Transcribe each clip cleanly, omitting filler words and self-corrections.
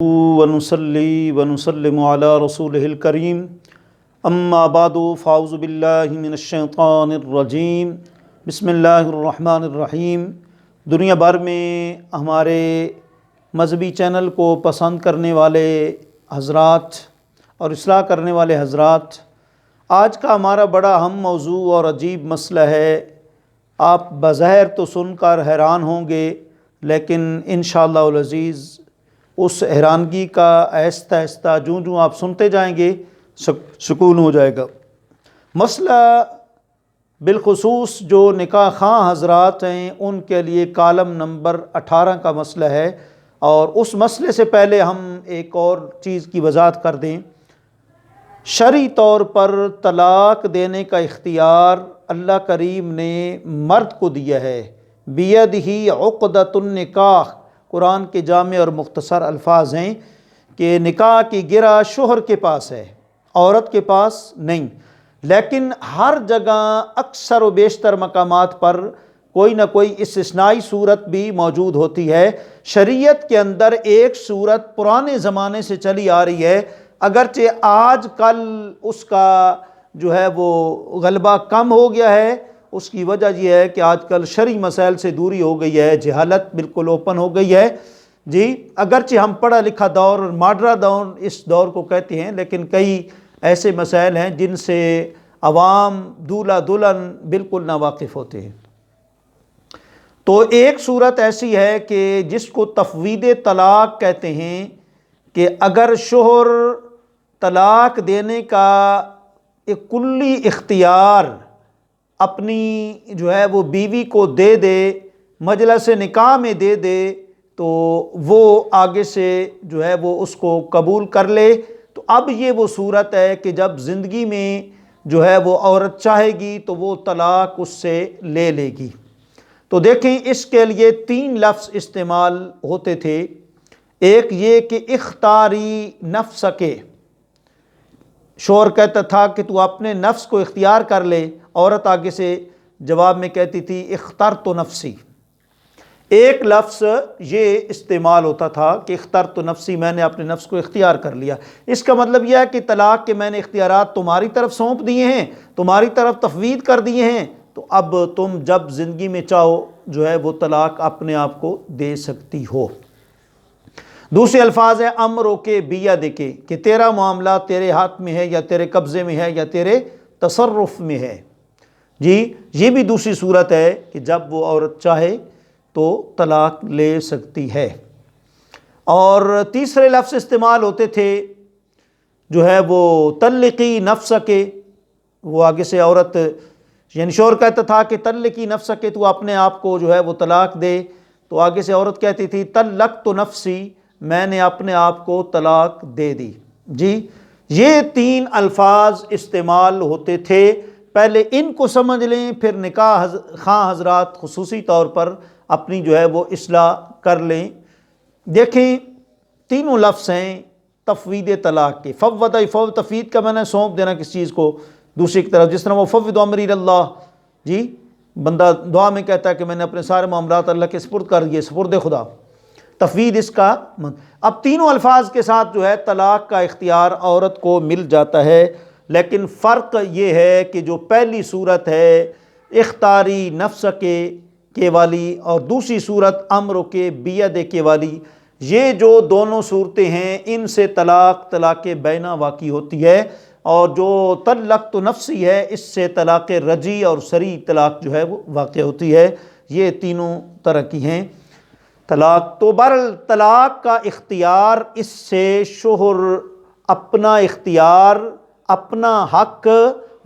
ونصلي ونسلم على رسوله الكريم اما بعد فاعوذ باللہ من الشیطان الرجیم بسم اللہ الرحمن الرحیم۔ دنیا بھر میں ہمارے مذہبی چینل کو پسند کرنے والے حضرات اور اصلاح کرنے والے حضرات، آج کا ہمارا بڑا اہم موضوع اور عجیب مسئلہ ہے۔ آپ بظاہر تو سن کر حیران ہوں گے، لیکن انشاءاللہ العزیز اس حیرانگی کا آہستہ آہستہ جوں آپ سنتے جائیں گے سکون ہو جائے گا۔ مسئلہ بالخصوص جو نکاح خواہ حضرات ہیں ان کے لیے کالم نمبر 18 کا مسئلہ ہے، اور اس مسئلے سے پہلے ہم ایک اور چیز کی وضاحت کر دیں۔ شرعی طور پر طلاق دینے کا اختیار اللہ کریم نے مرد کو دیا ہے۔ بیدہ عقدۃ النکاح، قرآن کے جامع اور مختصر الفاظ ہیں کہ نکاح کی گرہ شوہر کے پاس ہے، عورت کے پاس نہیں۔ لیکن ہر جگہ اکثر و بیشتر مقامات پر کوئی نہ کوئی استثنائی صورت بھی موجود ہوتی ہے۔ شریعت کے اندر ایک صورت پرانے زمانے سے چلی آ رہی ہے، اگرچہ آج کل اس کا جو ہے وہ غلبہ کم ہو گیا ہے۔ اس کی وجہ یہ ہے کہ آج کل شرعی مسائل سے دوری ہو گئی ہے، جہالت بالکل اوپن ہو گئی ہے۔ اگرچہ ہم پڑھا لکھا دور، ماڈرن دور اس دور کو کہتے ہیں، لیکن کئی ایسے مسائل ہیں جن سے عوام دولہا دلہن بالکل ناواقف ہوتے ہیں۔ تو ایک صورت ایسی ہے کہ جس کو تفویض طلاق کہتے ہیں، کہ اگر شوہر طلاق دینے کا ایک کلی اختیار اپنی جو ہے وہ بیوی کو دے دے، مجلس نکاح میں دے دے، تو وہ آگے سے جو ہے وہ اس کو قبول کر لے۔ تو اب یہ وہ صورت ہے کہ جب زندگی میں جو ہے وہ عورت چاہے گی تو وہ طلاق اس سے لے لے گی۔ تو دیکھیں، اس کے لیے 3 لفظ استعمال ہوتے تھے۔ ایک یہ کہ اختاری نفسک، شوہر کہتا تھا کہ تو اپنے نفس کو اختیار کر لے، عورت آگے سے جواب میں کہتی تھی اخترت نفسی۔ ایک لفظ یہ استعمال ہوتا تھا کہ اخترت نفسی، میں نے اپنے نفس کو اختیار کر لیا۔ اس کا مطلب یہ ہے کہ طلاق کے میں نے اختیارات تمہاری طرف سونپ دیے ہیں، تمہاری طرف تفویض کر دیے ہیں، تو اب تم جب زندگی میں چاہو جو ہے وہ طلاق اپنے آپ کو دے سکتی ہو۔ دوسرے الفاظ ہیں امرو کے بیدک، کہ تیرا معاملہ تیرے ہاتھ میں ہے یا تیرے قبضے میں ہے یا تیرے تصرف میں ہے۔ یہ بھی دوسری صورت ہے کہ جب وہ عورت چاہے تو طلاق لے سکتی ہے۔ اور تیسرے لفظ استعمال ہوتے تھے جو ہے وہ طلقی نفسک، وہ آگے سے عورت یعنی شوہر کہتا تھا کہ طلقی نفسک، تو اپنے آپ کو جو ہے وہ طلاق دے، تو آگے سے عورت کہتی تھی طلقت نفسی، میں نے اپنے آپ کو طلاق دے دی۔ یہ 3 الفاظ استعمال ہوتے تھے۔ پہلے ان کو سمجھ لیں، پھر نکاح خواہ حضرات خصوصی طور پر اپنی جو ہے وہ اصلاح کر لیں۔ دیکھیں، تینوں لفظ ہیں تفویض طلاق کے۔ فوض تفویض کا میں نے سونپ دینا کس چیز کو دوسری کی طرف، جس طرح وہ فوض امری اللہ، بندہ دعا میں کہتا ہے کہ میں نے اپنے سارے معاملات اللہ کے سپرد کر دیے، سپرد خدا۔ تفویض اس کا اب تینوں الفاظ کے ساتھ جو ہے طلاق کا اختیار عورت کو مل جاتا ہے، لیکن فرق یہ ہے کہ جو پہلی صورت ہے اختاری نفس کے والی اور دوسری صورت امر کے بیدک کے والی، یہ جو دونوں صورتیں ہیں ان سے طلاق بینہ واقع ہوتی ہے، اور جو طلقت نفسی ہے اس سے طلاق رجعی اور صریح طلاق جو ہے وہ واقع ہوتی ہے۔ یہ تینوں طرح کی ہیں طلاق۔ تو بہرحال طلاق کا اختیار، اس سے شوہر اپنا اختیار، اپنا حق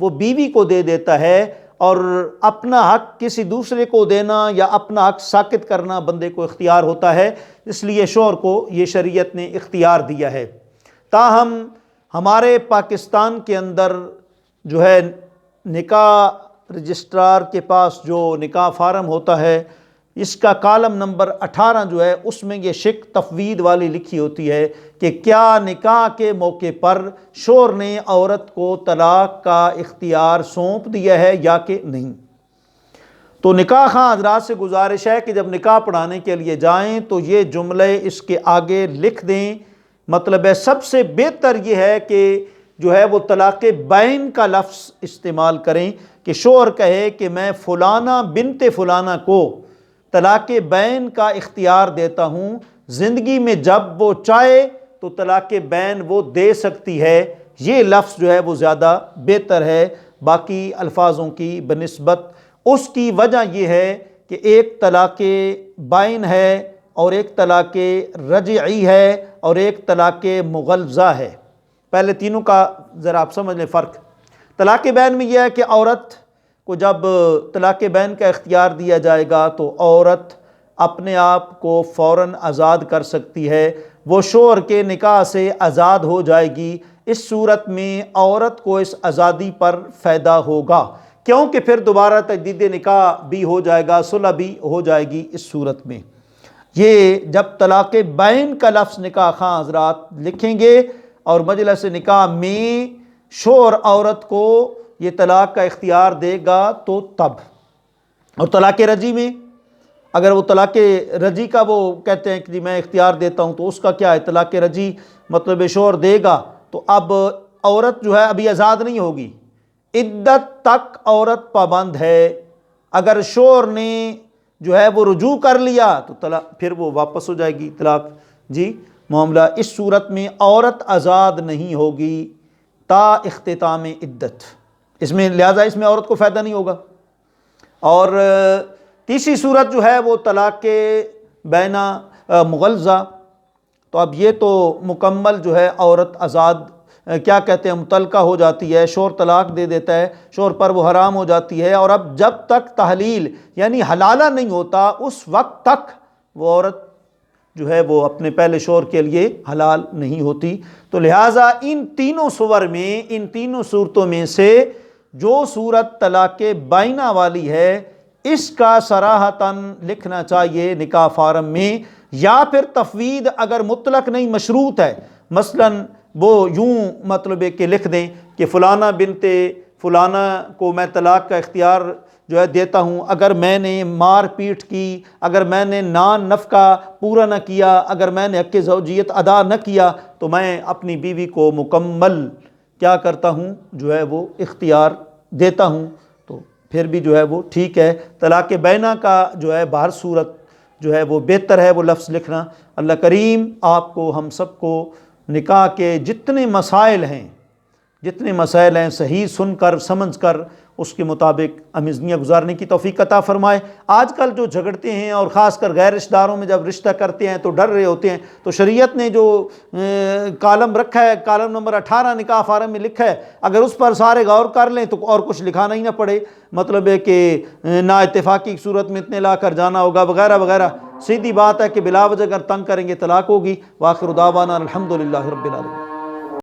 وہ بیوی کو دے دیتا ہے، اور اپنا حق کسی دوسرے کو دینا یا اپنا حق ساقط کرنا بندے کو اختیار ہوتا ہے۔ اس لیے شوہر کو یہ شریعت نے اختیار دیا ہے۔ تاہم ہمارے پاکستان کے اندر جو ہے نکاح رجسٹرار کے پاس جو نکاح فارم ہوتا ہے، اس کا کالم نمبر 18 جو ہے اس میں یہ شق تفویض والی لکھی ہوتی ہے کہ کیا نکاح کے موقع پر شوہر نے عورت کو طلاق کا اختیار سونپ دیا ہے یا کہ نہیں۔ تو نکاح خواہ حضرات سے گزارش ہے کہ جب نکاح پڑھانے کے لیے جائیں تو یہ جملے اس کے آگے لکھ دیں مطلب ہے سب سے بہتر یہ ہے کہ جو ہے وہ طلاق بین کا لفظ استعمال کریں، کہ شوہر کہے کہ میں فلانا بنت فلانا کو طلاق بین کا اختیار دیتا ہوں، زندگی میں جب وہ چاہے تو طلاق بین وہ دے سکتی ہے، یہ لفظ جو ہے وہ زیادہ بہتر ہے باقی الفاظوں کی بنسبت۔ اس کی وجہ یہ ہے کہ ایک طلاق بائن ہے اور ایک طلاق رجعی ہے اور ایک طلاق مغلظہ ہے۔ پہلے تینوں کا ذرا آپ سمجھ لیں فرق۔ طلاق بین میں یہ ہے کہ عورت کو جب طلاق بین کا اختیار دیا جائے گا تو عورت اپنے آپ کو فوراً آزاد کر سکتی ہے، وہ شوہر کے نکاح سے آزاد ہو جائے گی۔ اس صورت میں عورت کو اس آزادی پر فائدہ ہوگا، کیونکہ پھر دوبارہ تجدید نکاح بھی ہو جائے گا، صلح بھی ہو جائے گی اس صورت میں۔ یہ جب طلاق بین کا لفظ نکاح خواہ حضرات لکھیں گے اور مجلس نکاح میں شوہر عورت کو یہ طلاق کا اختیار دے گا تو تب۔ اور طلاق رجی میں اگر وہ طلاق رجی کا وہ کہتے ہیں کہ جی میں اختیار دیتا ہوں، تو اس کا کیا ہے؟ طلاق رجی مطلب شوہر دے گا تو اب عورت جو ہے ابھی آزاد نہیں ہوگی، عدت تک عورت پابند ہے۔ اگر شوہر نے جو ہے وہ رجوع کر لیا تو طلاق پھر وہ واپس ہو جائے گی طلاق، جی معاملہ۔ اس صورت میں عورت آزاد نہیں ہوگی تا اختتام عدت، اس میں لہٰذا اس میں عورت کو فائدہ نہیں ہوگا۔ اور تیسری صورت جو ہے وہ طلاق بینہ مغلظہ، تو اب یہ تو مکمل جو ہے عورت آزاد کیا کہتے ہیں مطلقہ ہو جاتی ہے، شوہر طلاق دے دیتا ہے، شوہر پر وہ حرام ہو جاتی ہے، اور اب جب تک تحلیل یعنی حلالہ نہیں ہوتا اس وقت تک وہ عورت جو ہے وہ اپنے پہلے شوہر کے لیے حلال نہیں ہوتی۔ تو لہٰذا ان تینوں صور میں، ان تینوں صورتوں میں سے جو صورت طلاق بائنہ والی ہے اس کا صراحتاً لکھنا چاہیے نکاح فارم میں، یا پھر تفویض اگر مطلق نہیں مشروط ہے، مثلاً وہ یوں مطلب ہے کہ لکھ دیں کہ فلانا بنت فلانا کو میں طلاق کا اختیار جو ہے دیتا ہوں، اگر میں نے مار پیٹ کی، اگر میں نے نان نفقہ پورا نہ کیا، اگر میں نے حق زوجیت ادا نہ کیا تو میں اپنی بیوی کو مکمل کیا کرتا ہوں جو ہے وہ اختیار دیتا ہوں، تو پھر بھی جو ہے وہ ٹھیک ہے۔ طلاق بینہ کا جو ہے بہر صورت جو ہے وہ بہتر ہے وہ لفظ لکھنا۔ اللہ کریم آپ کو ہم سب کو نکاح کے جتنے مسائل ہیں صحیح سن کر سمجھ کر اس کے مطابق ہمیں زندگیاں گزارنے کی توفیق عطا فرمائے۔ آج کل جو جھگڑتے ہیں اور خاص کر غیر رشتہ داروں میں جب رشتہ کرتے ہیں تو ڈر رہے ہوتے ہیں، تو شریعت نے جو کالم رکھا ہے، کالم نمبر 18 نکاح فارم میں لکھا ہے، اگر اس پر سارے غور کر لیں تو اور کچھ لکھانا ہی نہ پڑے، مطلب ہے کہ نا اتفاقی صورت میں اتنے لا کر جانا ہوگا وغیرہ وغیرہ۔ سیدھی بات ہے کہ بلا وجہ اگر تنگ کریں گے طلاق ہوگی۔ وآخر دعوانا الحمدللہ رب العالمین۔